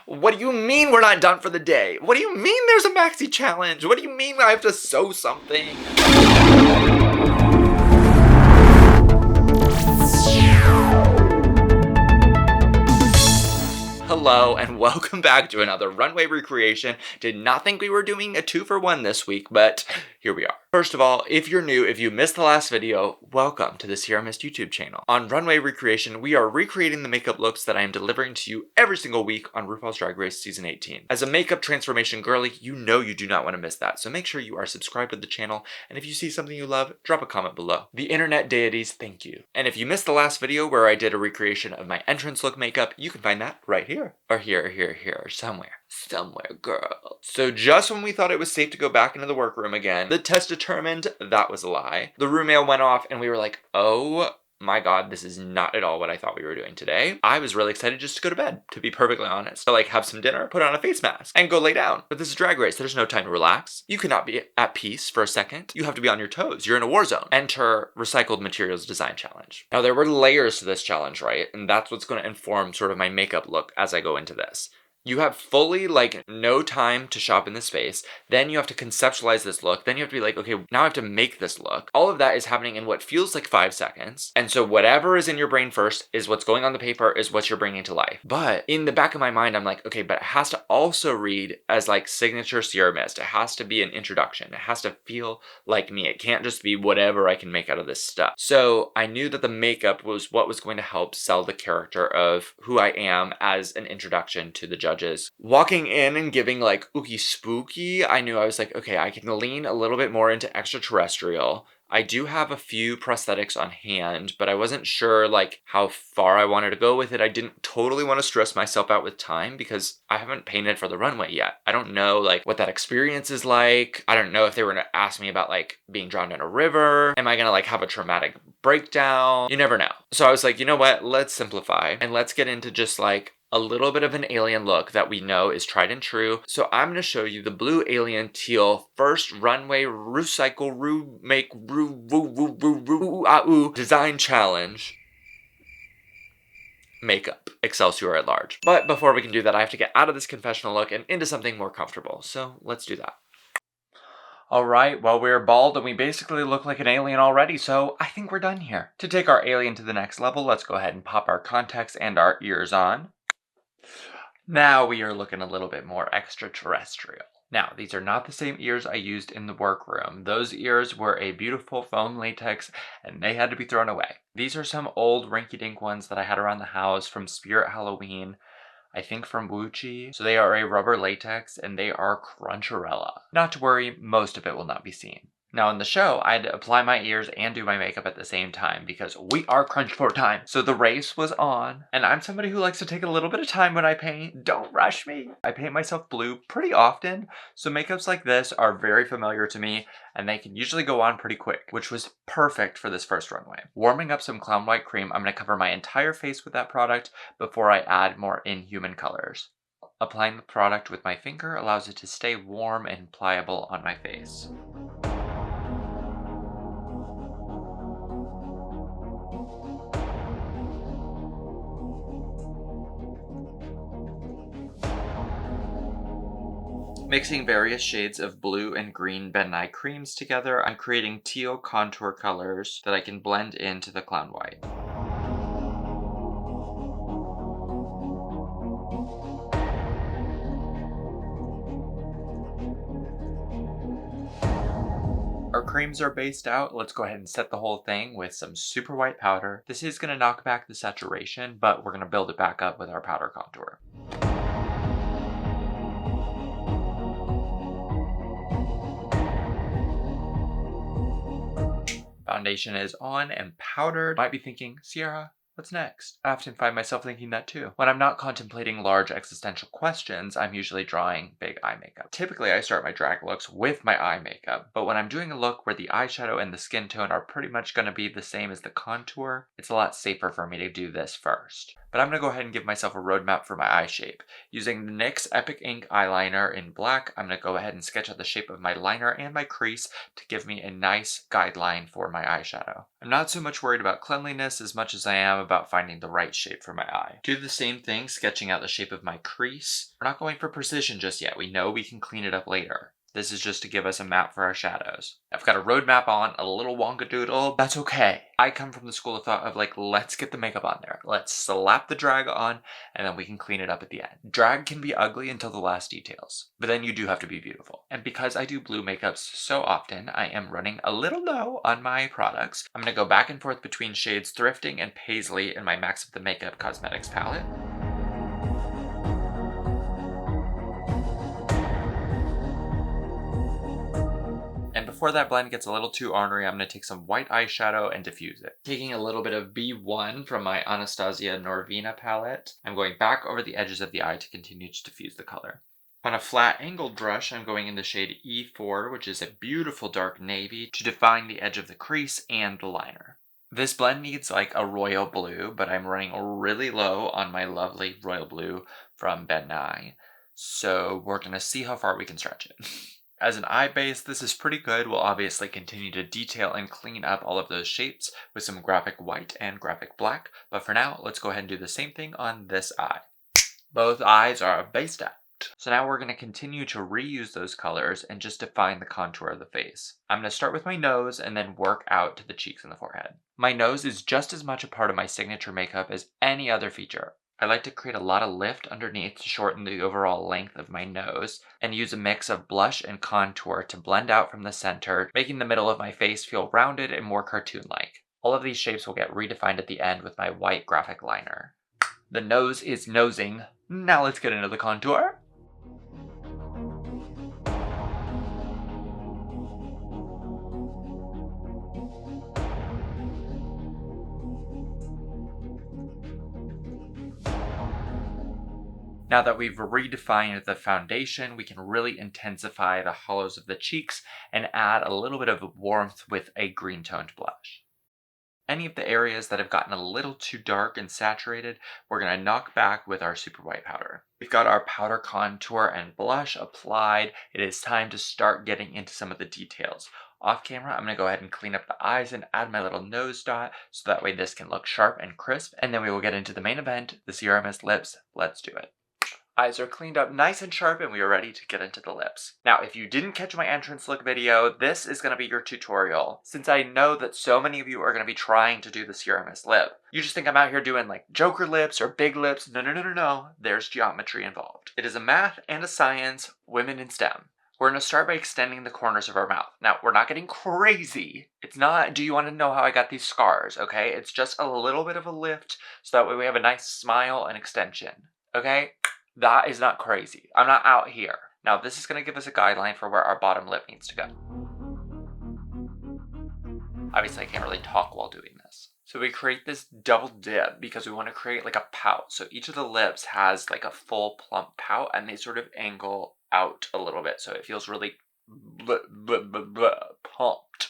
What do you mean we're not done for the day? What do you mean there's a maxi challenge? What do you mean I have to sew something? Hello and welcome back to another runway recreation. Did not think we were doing a 2-for-1 this week, but here we are. First of all, if you're new, if you missed the last video, welcome to the Ciara Myst YouTube channel. On Runway Recreation, we are recreating the makeup looks that I am delivering to you every single week on RuPaul's Drag Race Season 18. As a makeup transformation girly, you know you do not want to miss that, so make sure you are subscribed to the channel, and if you see something you love, drop a comment below. The internet deities, thank you. And if you missed the last video where I did a recreation of my entrance look makeup, you can find that right here. Or here, somewhere, girl. So just when we thought it was safe to go back into the workroom again, the test determined that was a lie. The room mail went off and we were like, oh my god, this is not at all what I thought we were doing today. I was really excited just to go to bed, to be perfectly honest. To like have some dinner, put on a face mask, and go lay down. But this is Drag Race, there's no time to relax. You cannot be at peace for a second. You have to be on your toes. You're in a war zone. Enter Recycled Materials Design Challenge. Now there were layers to this challenge, right? And that's what's going to inform sort of my makeup look as I go into this. You have fully like no time to shop in the space. Then you have to conceptualize this look. Then you have to be like, okay, now I have to make this look. All of that is happening in what feels like 5 seconds. And so whatever is in your brain first is what's going on the paper, is what you're bringing to life. But in the back of my mind, I'm like, okay, but it has to also read as like signature Ciara Myst. It has to be an introduction. It has to feel like me. It can't just be whatever I can make out of this stuff. So I knew that the makeup was what was going to help sell the character of who I am as an introduction to the judges. Walking in and giving like ooky spooky, I knew I was like, okay, I can lean a little bit more into extraterrestrial. I do have a few prosthetics on hand, but I wasn't sure like how far I wanted to go with it. I didn't totally want to stress myself out with time because I haven't painted for the runway yet. I don't know like what that experience is like. I don't know if they were going to ask me about like being drowned in a river. Am I going to like have a traumatic breakdown? You never know. So I was like, you know what? Let's simplify and let's get into just like a little bit of an alien look that we know is tried and true. So I'm going to show you the blue alien teal first runway recycle make design challenge makeup Excelsior at large. But before we can do that, I have to get out of this confessional look and into something more comfortable. So let's do that. Alright, well we're bald and we basically look like an alien already, so I think we're done here. To take our alien to the next level, let's go ahead and pop our contacts and our ears on. Now we are looking a little bit more extraterrestrial. Now, these are not the same ears I used in the workroom. Those ears were a beautiful foam latex and they had to be thrown away. These are some old rinky-dink ones that I had around the house from Spirit Halloween. I think from Wuchi. So they are a rubber latex and they are Cruncherella. Not to worry, most of it will not be seen. Now in the show, I had to apply my ears and do my makeup at the same time because we are crunched for time. So the race was on, and I'm somebody who likes to take a little bit of time when I paint. Don't rush me. I paint myself blue pretty often, so makeups like this are very familiar to me, and they can usually go on pretty quick, which was perfect for this first runway. Warming up some Clown White cream, I'm going to cover my entire face with that product before I add more Inhuman colors. Applying the product with my finger allows it to stay warm and pliable on my face. Mixing various shades of blue and green Ben Nye creams together, I'm creating teal contour colors that I can blend into the Clown White. Our creams are based out. Let's go ahead and set the whole thing with some super white powder. This is going to knock back the saturation, but we're going to build it back up with our powder contour. Foundation is on and powdered. Might be thinking, Ciara, what's next? I often find myself thinking that too. When I'm not contemplating large existential questions, I'm usually drawing big eye makeup. Typically, I start my drag looks with my eye makeup, but when I'm doing a look where the eyeshadow and the skin tone are pretty much going to be the same as the contour, it's a lot safer for me to do this first. But But I'm going to go ahead and give myself a roadmap for my eye shape. Using the NYX Epic Ink eyeliner in black, I'm going to go ahead and sketch out the shape of my liner and my crease to give me a nice guideline for my eyeshadow. I'm not so much worried about cleanliness as much as I am about finding the right shape for my eye. Do the same thing, sketching out the shape of my crease. We're not going for precision just yet. We know we can clean it up later. This is just to give us a map for our shadows. I've got a roadmap on, a little wonkadoodle. That's okay. I come from the school of thought of like, let's get the makeup on there. Let's slap the drag on, and then we can clean it up at the end. Drag can be ugly until the last details, but then you do have to be beautiful. And because I do blue makeups so often, I am running a little low on my products. I'm gonna go back and forth between shades Thrifting and Paisley in my Max of the Makeup Cosmetics palette. And before that blend gets a little too ornery, I'm going to take some white eyeshadow and diffuse it. Taking a little bit of B1 from my Anastasia Norvina palette, I'm going back over the edges of the eye to continue to diffuse the color. On a flat angled brush, I'm going in the shade E4, which is a beautiful dark navy, to define the edge of the crease and the liner. This blend needs like a royal blue, but I'm running really low on my lovely royal blue from Ben Nye. So we're going to see how far we can stretch it. As an eye base, this is pretty good. We'll obviously continue to detail and clean up all of those shapes with some graphic white and graphic black, but for now, let's go ahead and do the same thing on this eye. Both eyes are based out. So now we're going to continue to reuse those colors and just define the contour of the face. I'm going to start with my nose and then work out to the cheeks and the forehead. My nose is just as much a part of my signature makeup as any other feature. I like to create a lot of lift underneath to shorten the overall length of my nose and use a mix of blush and contour to blend out from the center, making the middle of my face feel rounded and more cartoon-like. All of these shapes will get redefined at the end with my white graphic liner. The nose is nosing. Now let's get into the contour. Now that we've redefined the foundation, we can really intensify the hollows of the cheeks and add a little bit of warmth with a green toned blush. Any of the areas that have gotten a little too dark and saturated, we're going to knock back with our super white powder. We've got our powder contour and blush applied. It is time to start getting into some of the details. Off camera, I'm going to go ahead and clean up the eyes and add my little nose dot so that way this can look sharp and crisp. And then we will get into the main event, the Ciara Myst lips. Let's do it. Eyes are cleaned up nice and sharp and we are ready to get into the lips. Now, if you didn't catch my entrance look video, this is going to be your tutorial. Since I know that so many of you are going to be trying to do the Ciara Myst lip. You just think I'm out here doing like Joker lips or big lips. No. There's geometry involved. It is a math and a science, women in STEM. We're going to start by extending the corners of our mouth. Now, we're not getting crazy. It's not, do you want to know how I got these scars, okay? It's just a little bit of a lift so that way we have a nice smile and extension, okay? That is not crazy. I'm not out here. Now, this is going to give us a guideline for where our bottom lip needs to go. Obviously, I can't really talk while doing this. So we create this double dip because we want to create like a pout. So each of the lips has like a full plump pout and they sort of angle out a little bit. So it feels really pumped.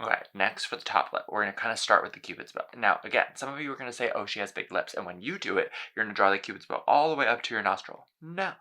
Okay, next for the top lip, we're going to kind of start with the Cupid's bow. Now, again, some of you are going to say, oh, she has big lips. And when you do it, you're going to draw the Cupid's bow all the way up to your nostril. No,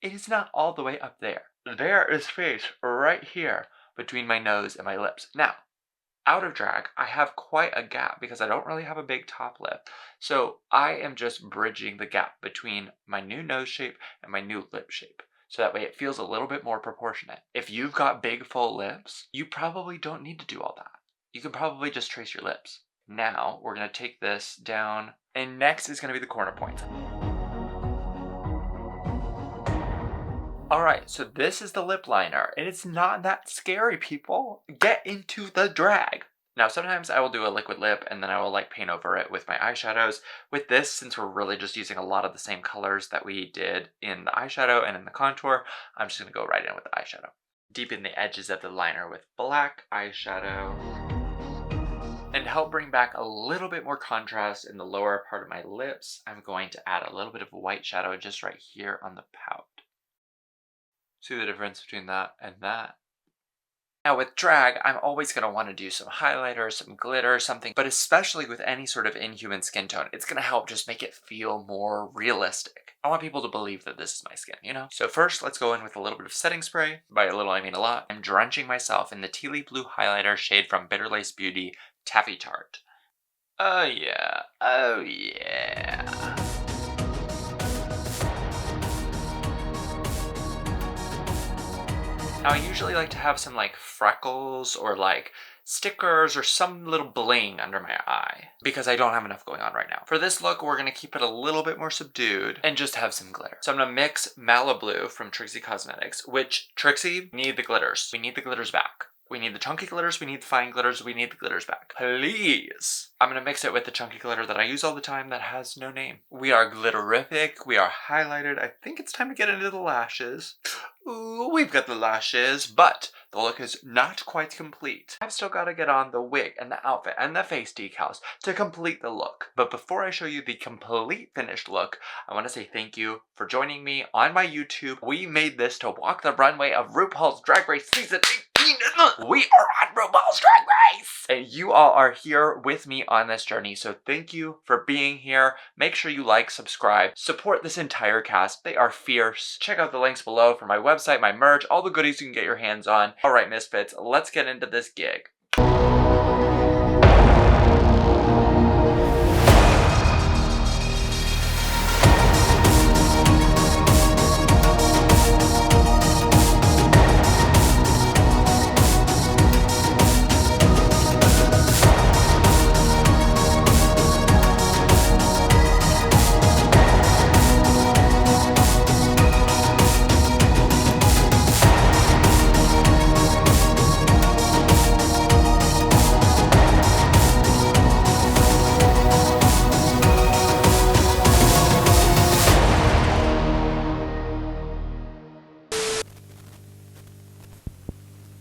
it is not all the way up there. There is space right here between my nose and my lips. Now, out of drag, I have quite a gap because I don't really have a big top lip. So I am just bridging the gap between my new nose shape and my new lip shape. So that way it feels a little bit more proportionate. If you've got big full lips, you probably don't need to do all that. You can probably just trace your lips. Now we're going to take this down, and next is going to be the corner points. Alright, so this is the lip liner, and it's not that scary, people. Get into the drag. Now, sometimes I will do a liquid lip and then I will like paint over it with my eyeshadows. With this, since we're really just using a lot of the same colors that we did in the eyeshadow and in the contour, I'm just going to go right in with the eyeshadow. Deepen the edges of the liner with black eyeshadow. And to help bring back a little bit more contrast in the lower part of my lips, I'm going to add a little bit of white shadow just right here on the pout. See the difference between that and that? Now with drag, I'm always going to want to do some highlighter, some glitter, something, but especially with any sort of inhuman skin tone, it's going to help just make it feel more realistic. I want people to believe that this is my skin, you know? So first, let's go in with a little bit of setting spray. By a little, I mean a lot. I'm drenching myself in the Tea Leaf Blue highlighter shade from Bitter Lace Beauty Taffy Tart. Oh yeah, oh yeah. Now I usually like to have some like freckles or like stickers or some little bling under my eye because I don't have enough going on right now. For this look, we're gonna keep it a little bit more subdued and just have some glitter. So I'm gonna mix Malibu from Trixie Cosmetics, which Trixie, we need the glitters. We need the glitters back. We need the chunky glitters, we need the fine glitters, we need the glitters back. Please! I'm gonna mix it with the chunky glitter that I use all the time that has no name. We are glitterific, we are highlighted. I think it's time to get into the lashes. Ooh, we've got the lashes, but the look is not quite complete. I've still got to get on the wig and the outfit and the face decals to complete the look. But before I show you the complete finished look, I want to say thank you for joining me on my YouTube. We made this to walk the runway of RuPaul's Drag Race Season 18. We are on RuPaul's Drag Race! And you all are here with me on this journey, so thank you for being here. Make sure you like, subscribe, support this entire cast. They are fierce. Check out the links below for my website, my merch, all the goodies you can get your hands on. All right, Misfits, let's get into this gig.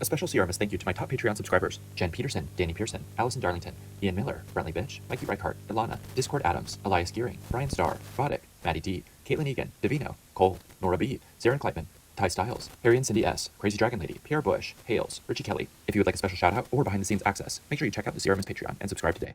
A special Ciara Myst thank you to my top Patreon subscribers: Jen Peterson, Danny Pearson, Allison Darlington, Ian Miller, Brentley Bitch, Mikey Reichart, Ilana, Discord Adams, Elias Gearing, Brian Starr, Roddick, Maddie D, Caitlin Egan, Davino, Cole, Nora B, Zarin Kleitman, Ty Styles, Harry and Cindy S, Crazy Dragon Lady, Pierre Bush, Hales, Richie Kelly. If you would like a special shout out or behind the scenes access, make sure you check out the Ciara Myst Patreon and subscribe today.